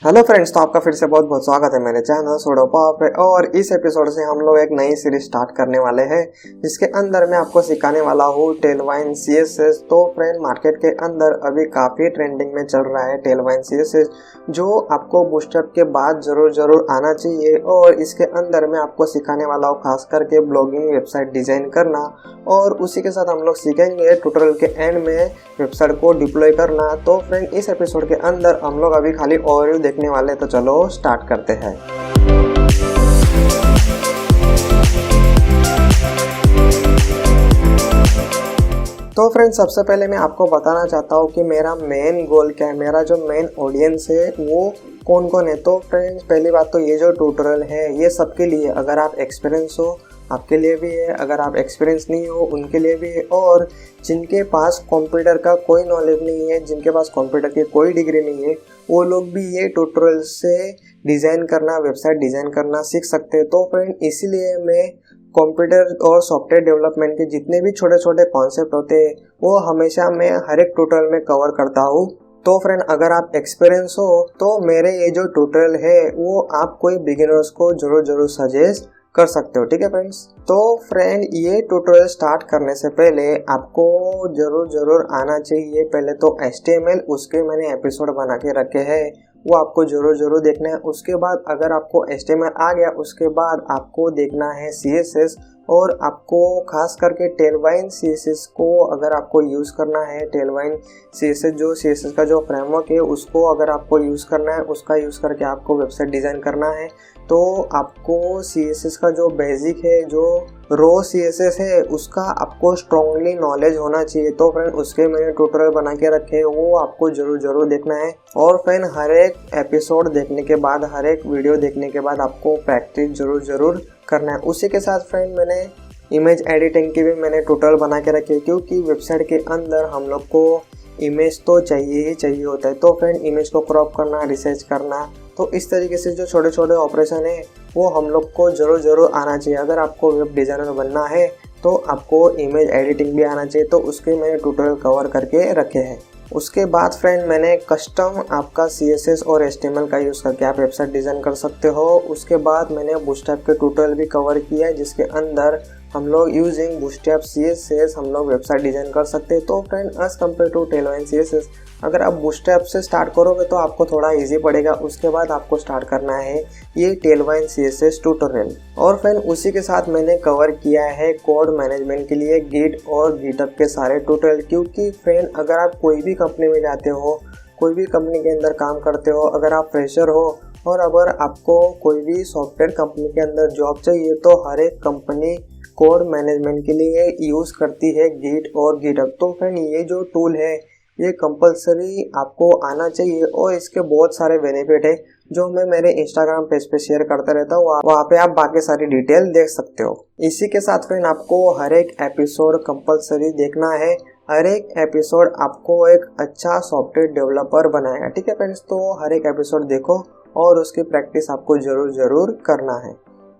Hello friends, तो आपका फिर से बहुत बहुत स्वागत है मेरे चैनल सुरुvat पे। और इस एपिसोड से हम लोग एक नई सीरीज स्टार्ट करने वाले हैं जिसके अंदर मैं आपको सिखाने वाला हूँ Tailwind CSS। तो फ्रेंड, मार्केट के अंदर अभी काफ़ी ट्रेंडिंग में चल रहा है Tailwind CSS, जो आपको बूस्टअप के बाद जरूर आना चाहिए। और इसके अंदर मैं आपको सिखाने वाला हूँ खास करके ब्लॉगिंग वेबसाइट डिज़ाइन करना, और उसी के साथ हम लोग सीखेंगे ट्यूटोरियल के एंड में वेबसाइट को डिप्लॉय करना। तो फ्रेंड, इस एपिसोड के अंदर हम लोग अभी खाली ओवरव्यू देखने वाले, तो चलो स्टार्ट करते हैं। तो फ्रेंड, सबसे पहले मैं आपको बताना चाहता हूँ कि मेरा मेन गोल क्या है, मेरा जो मेन ऑडियंस है वो कौन कौन है। तो फ्रेंड्स, पहली बात तो ये जो ट्यूटोरियल है ये सबके लिए, अगर आप एक्सपीरियंस हो आपके लिए भी है, अगर आप एक्सपीरियंस नहीं हो उनके लिए भी है, और जिनके पास कंप्यूटर का कोई नॉलेज नहीं है, जिनके पास कंप्यूटर की कोई डिग्री नहीं है, वो लोग भी ये ट्यूटोरियल से डिज़ाइन करना, वेबसाइट डिज़ाइन करना सीख सकते हैं। तो फ्रेंड, इसीलिए मैं कंप्यूटर और सॉफ्टवेयर डेवलपमेंट के जितने भी छोटे छोटे कॉन्सेप्ट होते हैं वो हमेशा मैं हर एक ट्यूटोरियल में कवर करता हूँ। तो फ्रेंड, अगर आप एक्सपीरियंस हो तो मेरे ये जो ट्यूटोरियल है वो आप कोई बिगिनर्स को जरूर सजेस्ट कर सकते हो, ठीक है फ्रेंड्स। तो फ्रेंड, ये ट्यूटोरियल स्टार्ट करने से पहले आपको जरूर आना चाहिए पहले तो HTML, उसके मैंने एपिसोड बना के रखे हैं, वो आपको जरूर देखना है। उसके बाद अगर आपको HTML आ गया, उसके बाद आपको देखना है CSS, और आपको खास करके Tailwind CSS को अगर आपको यूज़ करना है, Tailwind CSS जो CSS का जो फ्रेमवर्क है उसको अगर आपको यूज़ करना है, उसका यूज़ करके आपको वेबसाइट डिज़ाइन करना है, तो आपको CSS का जो बेसिक है, जो रो CSS है, उसका आपको स्ट्रांगली नॉलेज होना चाहिए। तो फ्रेंड, उसके मैंने ट्यूटोरियल बना के रखे हैं, वो आपको जरूर देखना है। और फ्रेंड, हर एक एपिसोड देखने के बाद, हर एक वीडियो देखने के बाद आपको प्रैक्टिस जरूर करना है। उसी के साथ फ्रेंड, मैंने इमेज एडिटिंग की भी मैंने ट्यूटोरियल बना के रखे हैं, क्योंकि वेबसाइट के अंदर हम लोग को इमेज तो चाहिए ही चाहिए होता है। तो फ्रेंड, इमेज को क्रॉप करना, रिसर्च करना, तो इस तरीके से जो छोटे छोटे ऑपरेशन है वो हम लोग को जरूर आना चाहिए। अगर आपको वेब डिज़ाइनर बनना है तो आपको इमेज एडिटिंग भी आना चाहिए, तो उसके मैंने ट्यूटोरियल कवर करके रखे हैं। उसके बाद फ्रेंड, मैंने कस्टम आपका CSS और HTML का यूज़ करके आप वेबसाइट डिज़ाइन कर सकते हो। उसके बाद मैंने बूटस्ट्रैप के ट्यूटोरियल भी कवर किया है, जिसके अंदर हम लोग यूजिंग बूटस्ट्रैप CSS हम लोग वेबसाइट डिज़ाइन कर सकते हैं। तो friend, as compare to Tailwind CSS, अगर आप बूटस्ट्रैप से स्टार्ट करोगे तो आपको थोड़ा इजी पड़ेगा। उसके बाद आपको स्टार्ट करना है ये Tailwind CSS ट्यूटोरियल। और फ्रेंड, उसी के साथ मैंने कवर किया है कोड मैनेजमेंट के लिए गिट और गिटहब के सारे ट्यूटोरियल। क्योंकि फ्रेंड, अगर आप कोई भी कंपनी में जाते हो, कोई भी कंपनी के अंदर काम करते हो, अगर आप फ्रेशर हो और अगर आपको कोई भी सॉफ्टवेयर कंपनी के अंदर जॉब चाहिए, तो हर एक कंपनी कोड मैनेजमेंट के लिए यूज़ करती है गिट और गिटहब। तो फ्रेंड, ये जो टूल है ये कंपलसरी आपको आना चाहिए, और इसके बहुत सारे बेनिफिट है जो मैं मेरे इंस्टाग्राम पेज पे शेयर करता रहता हूँ, वहाँ पे आप बाकी सारी डिटेल देख सकते हो। इसी के साथ फ्रेंड, आपको हर एक एपिसोड कंपलसरी देखना है, हर एक एपिसोड आपको एक अच्छा सॉफ्टवेयर डेवलपर बनाएगा, ठीक है फ्रेंड्स। तो हर एक एपिसोड देखो और उसकी प्रैक्टिस आपको जरूर करना है।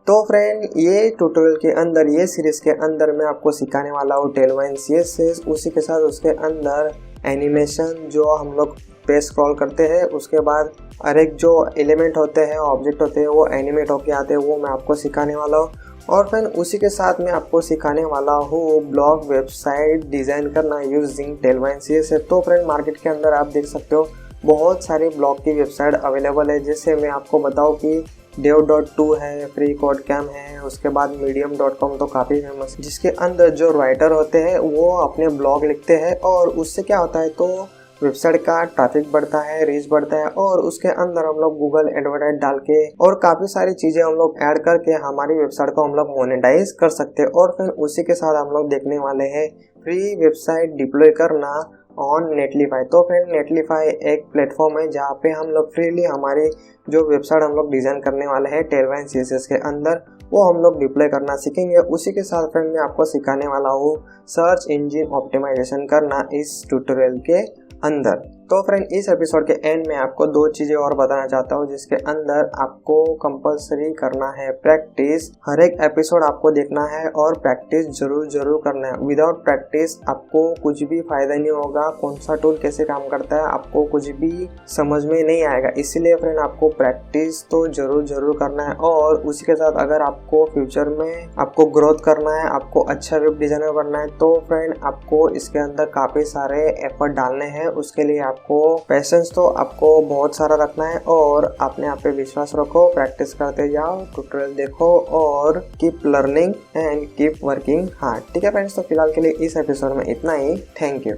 तो फ्रेंड, ये ट्यूटोरियल के अंदर, ये सीरीज के अंदर मैं आपको सिखाने वाला हूँ Tailwind CSS। उसी के साथ उसके अंदर एनिमेशन जो हम लोग पे स्क्रॉल करते हैं, उसके बाद हर एक जो एलिमेंट होते हैं, ऑब्जेक्ट होते हैं, वो एनिमेट होके आते हैं, वो मैं आपको सिखाने वाला हूँ। और फ्रेंड, उसी के साथ मैं आपको सिखाने वाला हूँ ब्लॉग वेबसाइट डिज़ाइन करना यूजिंग Tailwind CSS। तो फ्रेंड, मार्केट के अंदर आप देख सकते हो बहुत सारे ब्लॉग की वेबसाइट अवेलेबल है। जैसे मैं आपको बताऊँ कि dev.to है, freecodecam है, उसके बाद medium.com तो काफ़ी फेमस, जिसके अंदर जो राइटर होते हैं वो अपने ब्लॉग लिखते हैं, और उससे क्या होता है, तो वेबसाइट का ट्रैफिक बढ़ता है, रीच बढ़ता है, और उसके अंदर हम लोग गूगल एडवर्टाइज डाल के और काफ़ी सारी चीज़ें हम लोग ऐड करके हमारी वेबसाइट को हम लोग मोनेटाइज कर सकते हैं। और फिर उसी के साथ हम लोग देखने वाले हैं फ्री वेबसाइट डिप्लॉय करना ऑन नेटलीफाई। तो फ्रेंड, नेटलीफाई एक प्लेटफॉर्म है जहाँ पे हम लोग फ्रीली हमारी जो वेबसाइट हम लोग डिज़ाइन करने वाले हैं Tailwind CSS के अंदर, वो हम लोग डिप्लॉय करना सीखेंगे। उसी के साथ फ्रेंड, मैं आपको सिखाने वाला हूँ सर्च इंजन ऑप्टिमाइजेशन करना इस ट्यूटोरियल के अंदर। तो फ्रेंड इस एपिसोड के एंड में आपको दो चीजें और बताना चाहता हूँ, जिसके अंदर आपको कंपलसरी करना है प्रैक्टिस। हर एक एपिसोड आपको देखना है और प्रैक्टिस जरूर करना है। विदाउट प्रैक्टिस आपको कुछ भी फायदा नहीं होगा। कौन सा टूल कैसे काम करता है आपको कुछ भी समझ में नहीं आएगा। इसीलिए फ्रेंड आपको प्रैक्टिस तो जरूर करना है। और उसी के साथ अगर आपको फ्यूचर में आपको ग्रोथ करना है, आपको अच्छा वेब डिजाइनर बनना है, तो फ्रेंड आपको इसके अंदर काफी सारे एफर्ट डालने हैं। उसके लिए आपको पेशेंस तो आपको बहुत सारा रखना है और अपने आप पे विश्वास रखो, प्रैक्टिस करते जाओ, ट्यूटोरियल देखो और keep learning and keep working hard. ठीक है फ्रेंड्स, तो फिलहाल के लिए इस एपिसोड में इतना ही। Thank you.